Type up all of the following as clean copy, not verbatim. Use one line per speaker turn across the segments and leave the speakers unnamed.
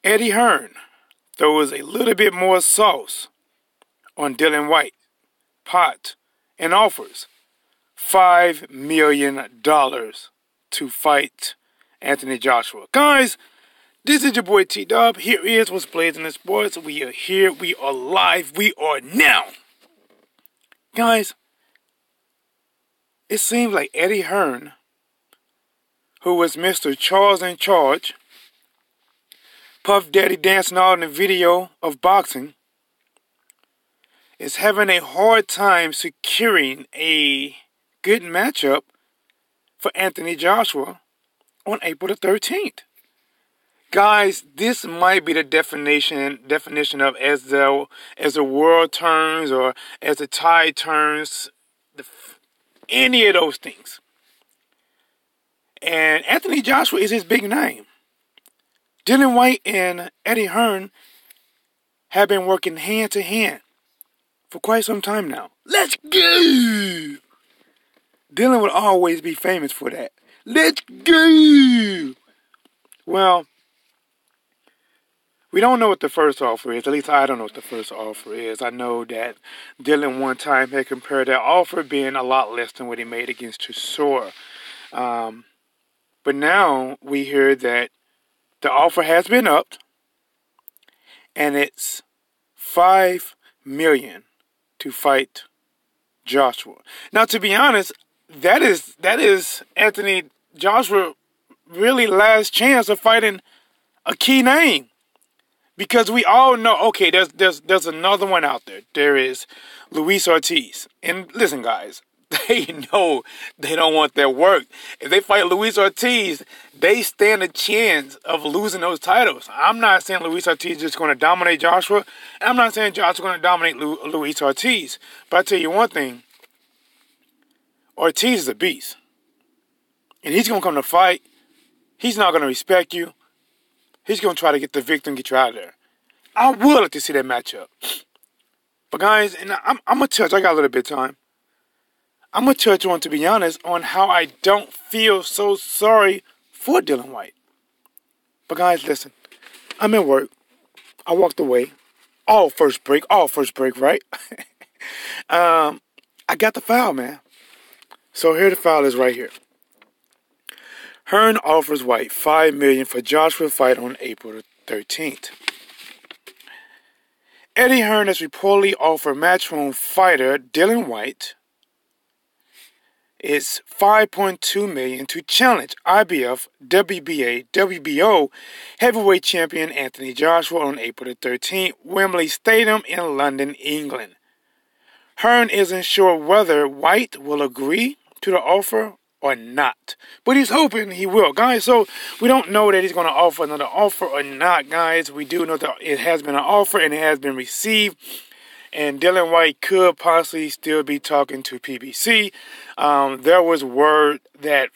Eddie Hearn throws a little bit more sauce on Dillian Whyte pot and offers $5 million to fight Anthony Joshua. Guys, this is your boy T-Dub. Here is what's blazing in sports. We are here. We are live. We are now. Guys, it seems like Eddie Hearn, who was Mr. Charles in Charge, Puff Daddy dancing all in the video of boxing, is having a hard time securing a good matchup for Anthony Joshua on April the 13th. Guys, this might be the definition of as the world turns or as the tide turns, any of those things. And Anthony Joshua is his big name. Dillian Whyte and Eddie Hearn have been working hand to hand for quite some time now. Let's go! Dillian will always be famous for that. Let's go! Well, we don't know what the first offer is. At least I don't know what the first offer is. I know that Dillian one time had compared that offer being a lot less than what he made against Johsua. But now we hear that the offer has been upped, and it's $5 million to fight Joshua. Now, to be honest, that is Anthony Joshua really last chance of fighting a key name. Because we all know, okay, there's another one out there. There is Luis Ortiz. And listen, guys, they know they don't want their work. If they fight Luis Ortiz, they stand a chance of losing those titles. I'm not saying Luis Ortiz is just going to dominate Joshua. And I'm not saying Joshua's going to dominate Luis Ortiz. But I tell you one thing. Ortiz is a beast. And he's going to come to fight. He's not going to respect you. He's going to try to get the victim and get you out of there. I would like to see that matchup. But guys, and I'm going to touch, I got a little bit of time. I'm going to touch on, to be honest, on how I don't feel so sorry for Dillian Whyte. But guys, listen. I'm at work. I walked away. All first break, right? I got the file, man. So here the file is right here. Hearn offers Whyte $5 million for Joshua fight on April 13th. Eddie Hearn has reportedly offered matchroom fighter Dillian Whyte is $5.2 million to challenge IBF, WBA, WBO heavyweight champion Anthony Joshua on April 13th, Wembley Stadium in London, England. Hearn isn't sure whether Whyte will agree to the offer or not, but he's hoping he will, guys. So we don't know that he's going to offer another offer or not, guys. We do know that it has been an offer and it has been received, and Dillian Whyte could possibly still be talking to PBC. There was word that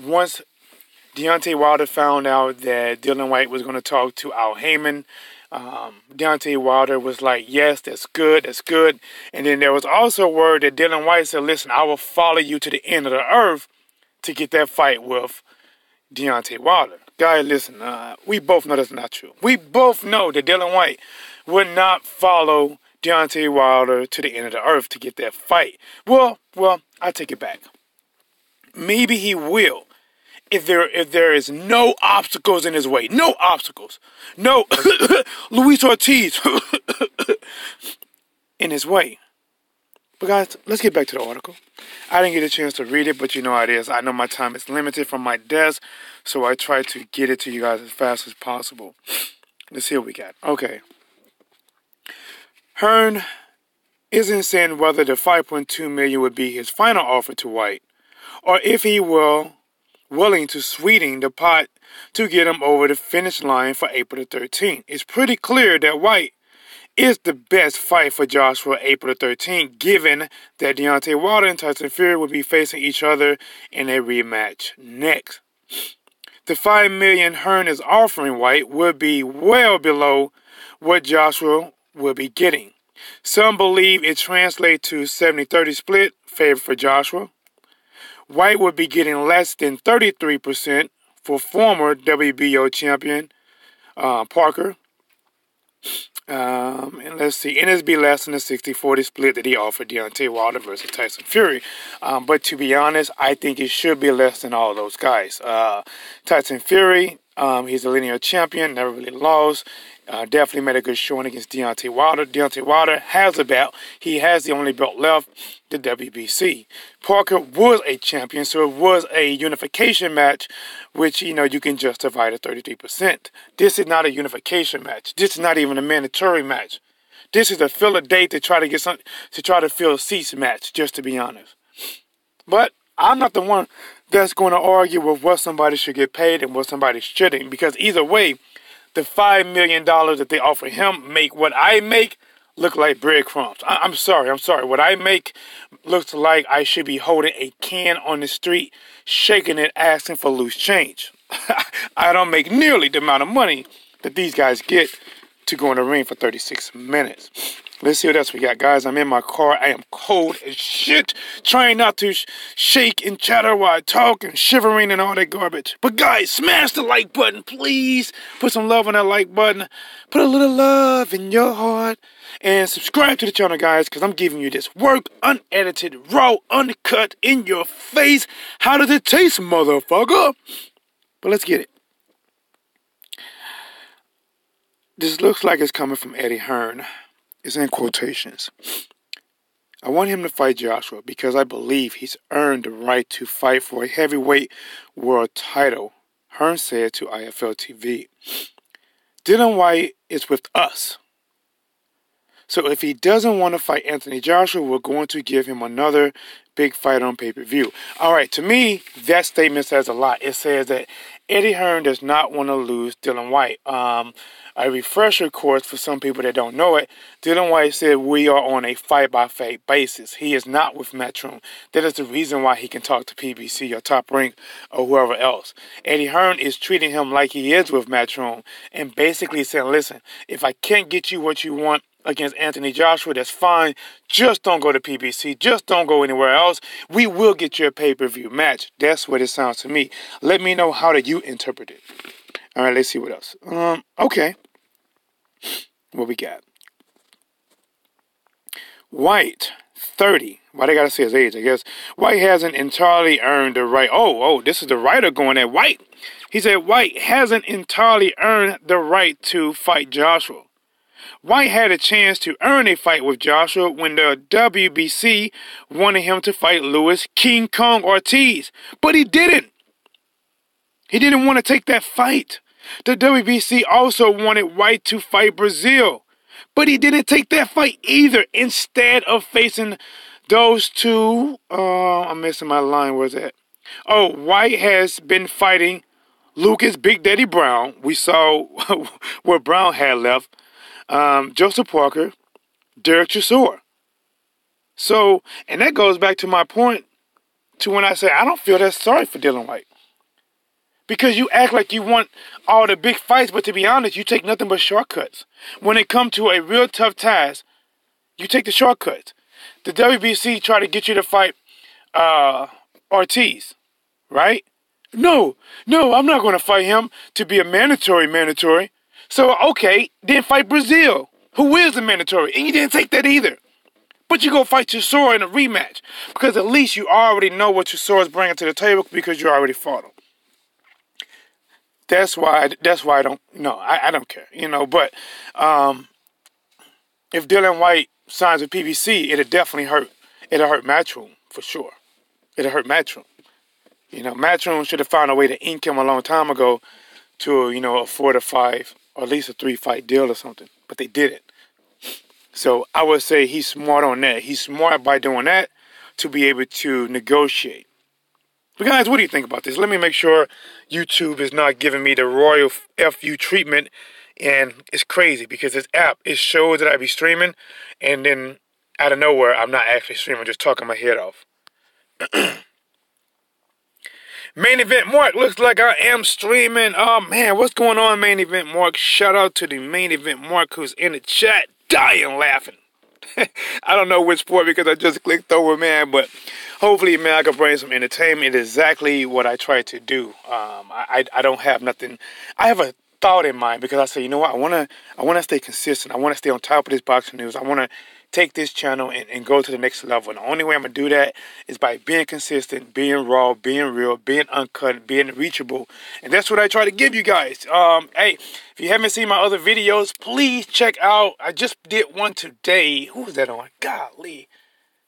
once Deontay Wilder found out that Dillian Whyte was going to talk to Al Heyman, Deontay Wilder was like, yes, that's good. And then there was also word that Dillian Whyte said, listen, I will follow you to the end of the earth to get that fight with Deontay Wilder. Guys, listen, we both know that's not true. We both know that Dillian Whyte would not follow Deontay Wilder to the end of the earth to get that fight. Well, I take it back. Maybe he will. If there is no obstacles in his way. No obstacles. No Luis Ortiz in his way. But guys, let's get back to the article. I didn't get a chance to read it, but you know how it is. I know my time is limited from my desk, so I try to get it to you guys as fast as possible. Let's see what we got. Okay. Hearn isn't saying whether the $5.2 million would be his final offer to Whyte, or if he will willing to sweeten the pot to get him over the finish line for April 13th. It's pretty clear that Whyte is the best fight for Joshua April 13th, given that Deontay Wilder and Tyson Fury will be facing each other in a rematch next. The $5 million Hearn is offering Whyte would be well below what Joshua will be getting. Some believe it translates to 70-30 split, favor for Joshua. Whyte would be getting less than 33% for former WBO champion Parker. And let's see, NSB less than the 60-40 split that he offered Deontay Wilder versus Tyson Fury. But to be honest, I think it should be less than all those guys. Tyson Fury, he's a linear champion, never really lost. Definitely made a good showing against Deontay Wilder. Deontay Wilder has a belt. He has the only belt left, the WBC. Parker was a champion, so it was a unification match, which, you know, you can justify the 33%. This is not a unification match. This is not even a mandatory match. This is a fill a date to try to get something, to try to fill seats match, just to be honest. But I'm not the one that's going to argue with what somebody should get paid and what somebody shouldn't, because either way, the $5 million that they offer him make what I make look like breadcrumbs. I'm sorry. What I make looks like I should be holding a can on the street, shaking it, asking for loose change. I don't make nearly the amount of money that these guys get to go in the ring for 36 minutes. Let's see what else we got, guys. I'm in my car. I am cold as shit, trying not to shake and chatter while I talk and shivering and all that garbage. But guys, smash the like button, please. Put some love on that like button. Put a little love in your heart. And subscribe to the channel, guys, because I'm giving you this work, unedited, raw, uncut, in your face. How does it taste, motherfucker? But let's get it. This looks like it's coming from Eddie Hearn. It's in quotations. I want him to fight Johsua because I believe he's earned the right to fight for a heavyweight world title, Hearn said to IFL TV. Dillian Whyte is with us. So if he doesn't want to fight Anthony Joshua, we're going to give him another big fight on pay-per-view. All right, to me, that statement says a lot. It says that Eddie Hearn does not want to lose Dillian Whyte. A refresher course for some people that don't know it, Dillian Whyte said we are on a fight-by-fight basis. He is not with Matchroom. That is the reason why he can talk to PBC or Top Rank or whoever else. Eddie Hearn is treating him like he is with Matchroom and basically saying, listen, if I can't get you what you want against Anthony Joshua, that's fine. Just don't go to PBC. Just don't go anywhere else. We will get you a pay-per-view match. That's what it sounds to me. Let me know how do you interpret it. All right, let's see what else. Okay. What we got? Whyte, 30. Why they gotta say his age, I guess. Whyte hasn't entirely earned the right. Oh, this is the writer going at Whyte. He said Whyte hasn't entirely earned the right to fight Joshua. Whyte had a chance to earn a fight with Joshua when the WBC wanted him to fight Louis King Kong Ortiz, but he didn't. He didn't want to take that fight. The WBC also wanted Whyte to fight Brazil, but he didn't take that fight either. Instead of facing those two, I'm missing my line, where's that? Oh, Whyte has been fighting Lucas Big Daddy Brown. We saw where Brown had left. Joseph Parker, Derek Chisora. So, and that goes back to my point to when I say I don't feel that sorry for Dillian Whyte. Because you act like you want all the big fights, but to be honest, you take nothing but shortcuts. When it comes to a real tough task, you take the shortcuts. The WBC tried to get you to fight Ortiz, right? No, I'm not going to fight him to be a mandatory. So, okay, then fight Brazil, who is the mandatory, and you didn't take that either. But you go fight Johsua in a rematch, because at least you already know what Johsua is bringing to the table because you already fought him. That's why I don't, no, I don't care, you know, but if Dillian Whyte signs with PBC, it'll definitely hurt. It'll hurt Matchroom, for sure. It'll hurt Matchroom. You know, Matchroom should have found a way to ink him a long time ago to, you know, a 4 to 5 or at least a 3-fight deal or something, but they didn't. So I would say he's smart on that. He's smart by doing that to be able to negotiate. But guys, what do you think about this? Let me make sure YouTube is not giving me the royal FU treatment. And it's crazy because this app, it shows that I be streaming. And then out of nowhere, I'm not actually streaming, just talking my head off. Main Event Mark, looks like I am streaming. Oh man, what's going on, Main Event Mark? Shout out to the Main Event Mark who's in the chat, dying laughing. I don't know which sport because I just clicked over, man, but hopefully, man, I can bring some entertainment. It is exactly what I try to do. I don't have nothing. I have a thought in mind because I said, you know what, I wanna stay consistent. I want to stay on top of this boxing news. I want to take this channel and go to the next level. And the only way I'm gonna do that is by being consistent, being raw, being real, being uncut, being reachable. And that's what I try to give you guys. Hey, if you haven't seen my other videos, please check out. I just did one today. Who was that on? Golly.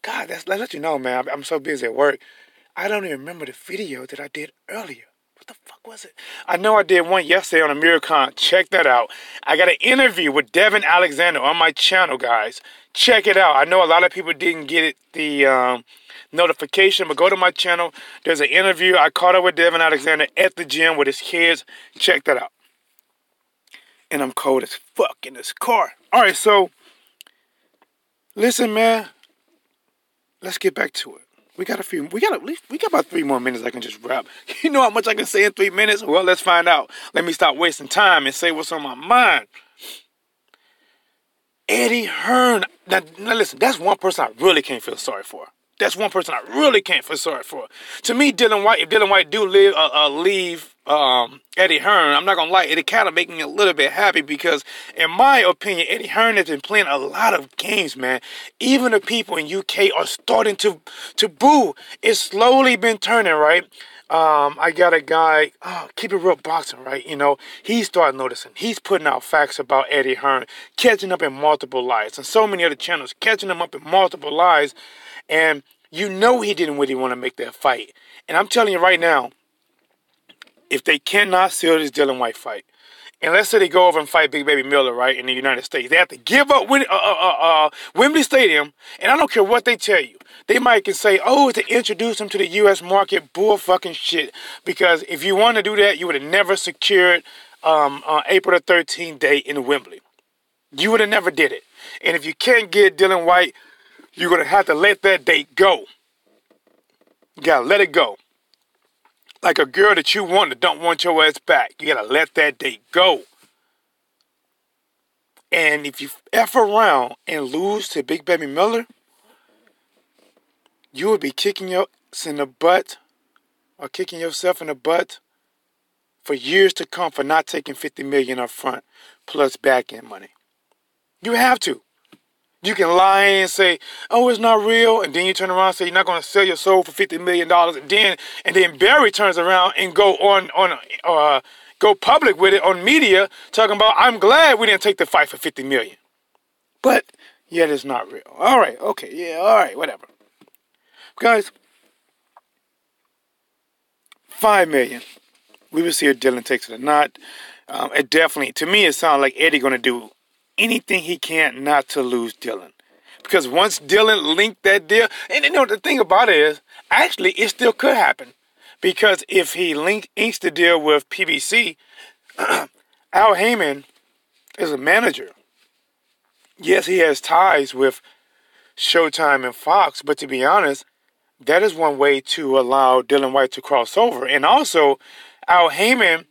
God, let's let you know, man. I'm so busy at work. I don't even remember the video that I did earlier. What the fuck was it? I know I did one yesterday on a Miracon. Check that out. I got an interview with Devin Alexander on my channel, guys. Check it out. I know a lot of people didn't get it, the notification, but go to my channel. There's an interview. I caught up with Devin Alexander at the gym with his kids. Check that out. And I'm cold as fuck in this car. All right, so listen, man. Let's get back to it. We got about 3 more minutes I can just wrap. You know how much I can say in 3 minutes? Well, let's find out. Let me stop wasting time and say what's on my mind. Eddie Hearn. Now listen, that's one person I really can't feel sorry for. That's one person I really can't feel sorry for. To me, Dillian Whyte, if Dillian Whyte do leave Eddie Hearn, I'm not going to lie, it kind of make me a little bit happy because, in my opinion, Eddie Hearn has been playing a lot of games, man. Even the people in UK are starting to boo. It's slowly been turning, right? I got a guy, Keep It Real Boxing, right? You know, he's starting noticing. He's putting out facts about Eddie Hearn, catching up in multiple lies. And so many other channels catching him up in multiple lies. And you know he didn't really want to make that fight. And I'm telling you right now, if they cannot seal this Dillian Whyte fight, and let's say they go over and fight Big Baby Miller, right, in the United States, they have to give up Wembley Stadium, and I don't care what they tell you. They might can say, oh, to introduce him to the U.S. market, bull fucking shit. Because if you want to do that, you would have never secured April the 13th date in Wembley. You would have never did it. And if you can't get Dillian Whyte, you're going to have to let that date go. You got to let it go. Like a girl that you want that don't want your ass back. You got to let that date go. And if you F around and lose to Big Baby Miller, you will be kicking yourself in the butt for years to come for not taking $50 million up front plus back-end money. You have to. You can lie and say, oh, it's not real, and then you turn around and say you're not going to sell your soul for $50 million, and then Barry turns around and go public with it on media, talking about, I'm glad we didn't take the fight for $50 million. But yet it's not real. All right, okay, yeah, all right, whatever. Guys, $5 million. We will see if Dillian takes it or not. It definitely, to me, it sounds like Eddie going to do anything he can not to lose Dillian. Because once Dillian linked that deal, and you know, the thing about it is, actually, it still could happen. Because if he inks the deal with PBC, Al Heyman is a manager. Yes, he has ties with Showtime and Fox, but to be honest, that is one way to allow Dillian Whyte to cross over. And also, Al Heyman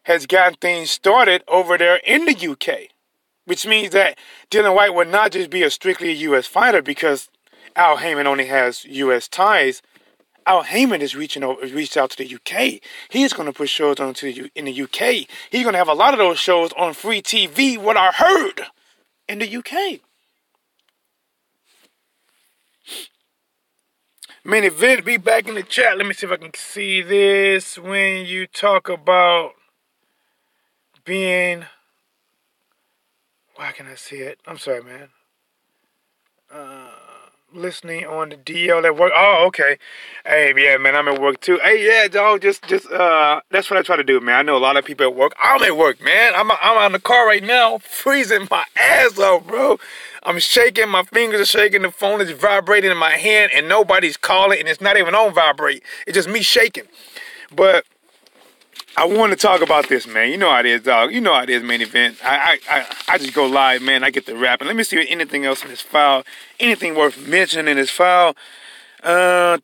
has gotten things started over there in the UK. Which means that Dillian Whyte would not just be a strictly U.S. fighter because Al Heyman only has U.S. ties. Al Heyman is reached out to the UK. He's going to put shows on in the UK. He's going to have a lot of those shows on free TV, what I heard, in the UK. Main event, be back in the chat. Let me see if I can see this. When you talk about being... Why can I see it? I'm sorry, man. Listening on the DL at work. Oh, okay. Hey, yeah, man, I'm at work too. Hey, yeah, dog, just that's what I try to do, man. I know a lot of people at work. I'm at work, man. I'm out in the car right now, freezing my ass off, bro. I'm shaking. My fingers are shaking. The phone is vibrating in my hand, and nobody's calling, and it's not even on vibrate. It's just me shaking. But I want to talk about this, man. You know how it is, dog. You know how it is, main event. I just go live, man. I get the rapping. Let me see if anything else in this file. Anything worth mentioning in this file. What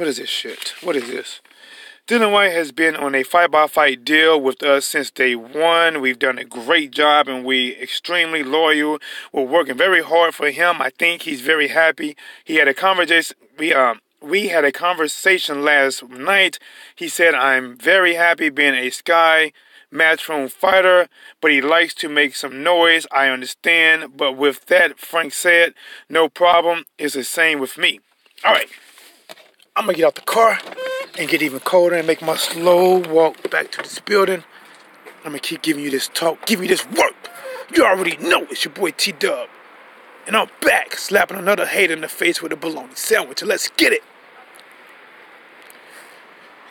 is this shit? What is this? Dillian Whyte has been on a fight-by-fight deal with us since day one. We've done a great job, and we extremely loyal. We're working very hard for him. I think he's very happy. He had a conversation. We had a conversation last night. He said, I'm very happy being a Sky matchroom fighter, but he likes to make some noise. I understand. But with that, Frank said, no problem. It's the same with me. All right. I'm going to get out the car and get even colder and make my slow walk back to this building. I'm going to keep giving you this talk, giving you this work. You already know it's your boy T-Dub. And I'm back, slapping another hater in the face with a bologna sandwich. Let's get it.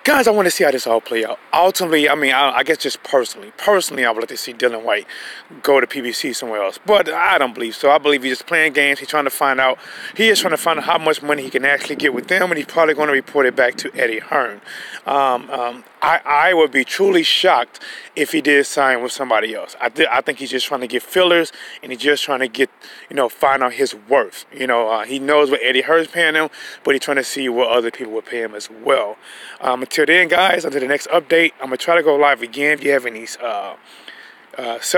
Guys, I want to see how this all play out. Ultimately, I mean, I guess just personally, I would like to see Dillian Whyte go to PBC somewhere else. But I don't believe so. I believe he's just playing games. He is trying to find out how much money he can actually get with them, and he's probably going to report it back to Eddie Hearn. I would be truly shocked if he did sign with somebody else. I think he's just trying to get fillers, and he's just trying to get, find out his worth. He knows what Eddie Hearn's paying him, but he's trying to see what other people will pay him as well. Until then, guys, until the next update, I'm going to try to go live again. If you have any subjects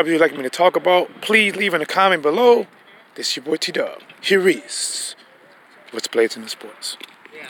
you'd like me to talk about, please leave in a comment below. This is your boy T-Dub. Here is what's played in the sports.
Yeah.